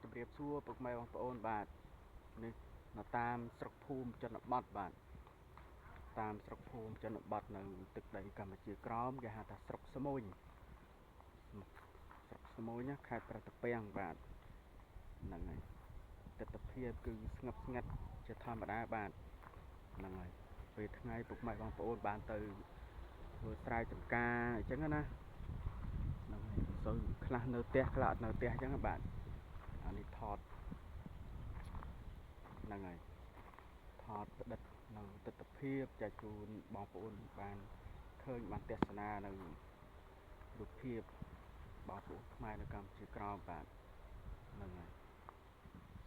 ជម្រាបសួរពុកម៉ែបងប្អូនបាទនេះនៅតាមស្រុកភូមិជនបទបាទតាមស្រុកភូមិជនបទនៅទឹកដីកម្ពុជាក្រោមគេហៅថាស្រុកស្មួយស្រុកស្មួយណាខេត្តប្រតាពាំងបាទហ្នឹងហើយទិដ្ឋភាពគឺស្ងប់ស្ងាត់ជាធម្មតាបាទហ្នឹងហើយពេលថ្ងៃពុកម៉ែបងប្អូនបានទៅធ្វើស្រែចម្ការអញ្ចឹងណាហ្នឹងហើយសូវខ្លះនៅផ្ទះខ្លះអត់នៅផ្ទះអញ្ចឹងបាទអានេះថតហ្នឹងហើយថតផ្ដិតនៅទិដ្ឋភាពចែកជូនបងប្អូនបានឃើញបានទស្សនានៅរូបភាពបងប្អូនខ្មែរនៅកម្ពុជាក្រោមបាទហ្នឹងហើយ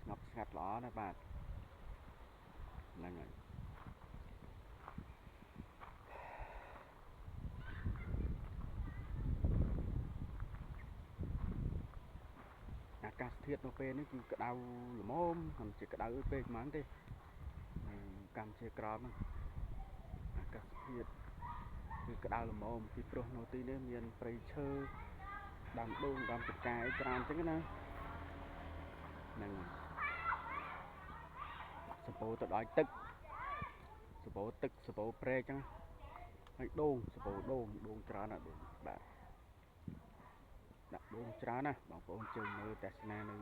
ស្ងប់ស្ងាត់ល្អណាស់បាទហ្នឹងហើយអាកាសធាតុនៅពេលនេះគឺក្តៅល្មមមិនជាក្តៅពេកហ្មងទេកម្ពុជាក្រោមហ្នឹងអាកាសធាតុគឺក្តៅល្មមពីព្រោះនៅទីនេះមានព្រៃឈើដាំដូងដាំចង្កាអីច្រើនអញ្ចឹងណាហ្នឹងសពោទៅដល់ទឹកសពោទឹកសពោព្រែកអញ្ចឹងហើយដូងសពោដូងច្រើនណាស់ដូងបាទដាក់ដូងច្រើនណាស់បងប្អូនជើងមើលទស្សនានៅ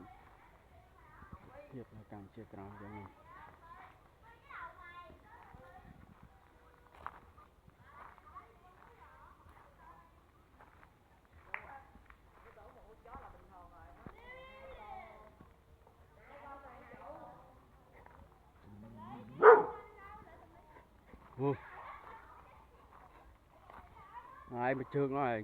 ភាពនៅកម្ពុជាក្រោមអញ្ចឹងហើយមកជើងហើយ